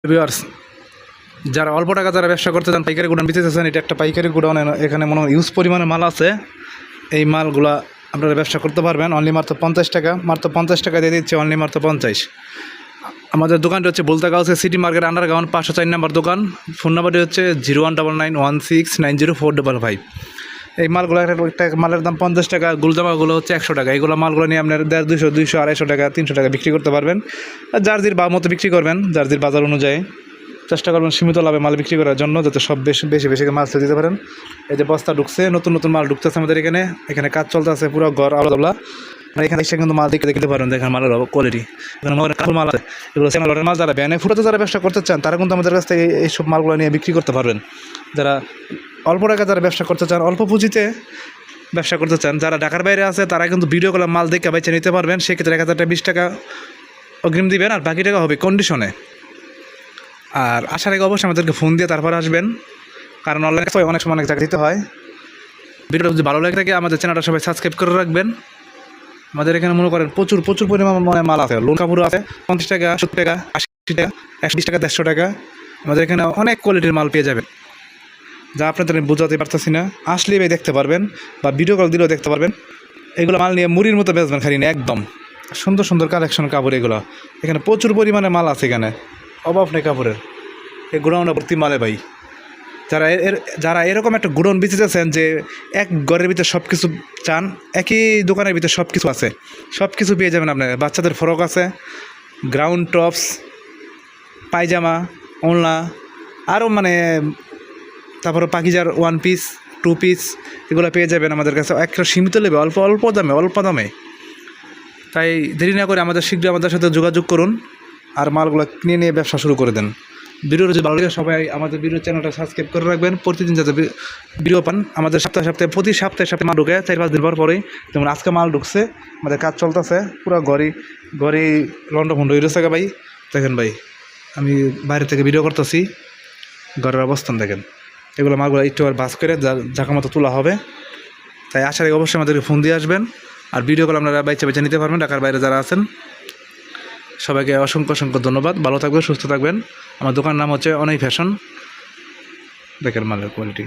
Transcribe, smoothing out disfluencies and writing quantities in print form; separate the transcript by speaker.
Speaker 1: Viewers, যারা অল্প টাকা যারা ব্যবসা করতে চান, পাইকারি গোডাউন বিচতে চান, এটা একটা পাইকারি গোডাউন। এখানে মনে হয় ইউজ পরিমাণে মাল আছে। এই মালগুলা আপনারা ব্যবসা করতে পারবেন অনলি মাত্র 50 টাকা। মাত্র 50 টাকা দিয়ে দিচ্ছে, অনলি মাত্র 50। আমাদের দোকানটি হচ্ছে বলতাগা হচ্ছে সিটি মার্কেট আন্ডারগ্রাউন্ড 504 নম্বর দোকান। ফোন নাম্বারটি হচ্ছে 0199169045। এই মালগুলো একটা মালের দাম 50 টাকা, গুলজামাগুলো হচ্ছে 100 টাকা। এইগুলো মালগুলো নিয়ে আপনার 150, 200, 200, 250 টাকা, 300 টাকা বিক্রি করতে পারবেন। আর জার্জির বা মতো বিক্রি করবেন, জার্জির বাজার অনুযায়ী চেষ্টা করবেন সীমিত লাভে মাল বিক্রি করার জন্য, যাতে সব বেশি বেশি মাল সেল দিতে পারেন। এই যে বস্তা ঢুকছে, নতুন নতুন মাল ঢুকতেছে আমাদের এখানে কাজ চলতে আছে, পুরো ঘর আলাদা। এখানে এসে কিন্তু মাল দেখতে পারেন, দেখেন মালের কোয়ালিটি। এখানে কাপড় মাল আছে, এগুলো সেমালটের মাল। যারা ব্যানে ফুটাতে যারা ব্যবসা করতে চান, তারা কিন্তু আমাদের কাছ থেকে এইসব মালগুলো নিয়ে বিক্রি করতে পারবেন। যারা অল্প টাকা যারা ব্যবসা করতে চান, অল্প পুঁজিতে ব্যবসা করতে চান, যারা ঢাকার বাইরে আছে, তারা কিন্তু ভিডিও কলে মাল দেখে বেছে নিতে পারবেন। সেক্ষেত্রে 1000 টাকা 20 টাকা অগ্রিম দিবেন, আর বাকি টাকা হবে কন্ডিশনে। আর আসার আগে অবশ্যই আমাদেরকে ফোন দিয়ে তারপর আসবেন, কারণ অনলাইনে অনেক সময় অনেক জায়গা দিতে হয়। ভিডিওটা যদি ভালো লাগে থাকে আমাদের চ্যানেলটা সবাই সাবস্ক্রাইব করে রাখবেন। আমাদের এখানে মনে করেন প্রচুর পরিমাণে মাল আছে। লোন কাপড় আছে 50 টাকা, 70 টাকা, 80 টাকা, 120 টাকা, 150 টাকা। আমাদের এখানে অনেক কোয়ালিটির মাল পেয়ে যাবেন, যা আপনাদের আমি বোঝাতে পারতেছি না। আসলেই ভাই দেখতে পারবেন, বা ভিডিও কল দিলেও দেখতে পারবেন। এগুলো মাল নিয়ে মুড়ির মতো বেচবেন খালি না, একদম সুন্দর কালেকশন কাপড় এগুলো। এখানে প্রচুর পরিমাণে মাল আছে, এখানে অভাব নেই কাপড়ের। এই গোডাউনটা ভর্তি মালে ভাই। যারা এরকম একটা গোডাউন বেচেছেন যে এক ঘরের ভিতরে সব কিছু চান, একই দোকানের ভিতরে সব কিছু আছে, সব কিছু পেয়ে যাবেন আপনার। বাচ্চাদের ফ্রক আছে, গ্রাউন্ড টপস, পায়জামা, ওড়না, আরও তারপরে পাকিজার 1 পিস 2 পিস এগুলো পেয়ে যাবেন আমাদের কাছে একটা সীমিত লেবে, অল্প দামে। তাই দেরি না করে শীঘ্রই আমাদের সাথে যোগাযোগ করুন, আর মালগুলো কিনে নিয়ে ব্যবসা শুরু করে দেন। ভিডিওটা যদি ভালো লাগে সবাই আমাদের ভিডিও চ্যানেলটা সাবস্ক্রাইব করে রাখবেন, প্রতিদিন যাতে ভিডিও পান। আমাদের প্রতি সপ্তাহে মাল ঢুকে 4-5 দিন পরেই। যেমন আজকে মাল ঢুকছে, আমাদের কাজ চলতেছে, পুরো ঘরে লন্ডভন্ড হয়ে রয়েছে ভাই। দেখেন ভাই, আমি বাইরে থেকে ভিডিও করতেছি, ঘরের অবস্থান দেখেন। এগুলো মালগুলো একটু আর বাস করে জায়গা মতো তোলা হবে। তাই আসার আগে অবশ্যই আমাদেরকে ফোন দিয়ে আসবেন, আর ভিডিও কল আপনারা বেছে নিতে পারবেন ঢাকার বাইরে যারা আছেন। সবাইকে অসংখ্য ধন্যবাদ। ভালো থাকবেন, সুস্থ থাকবেন। আমার দোকানের নাম হচ্ছে অনই ফ্যাশন। দেখেন মালের কোয়ালিটি।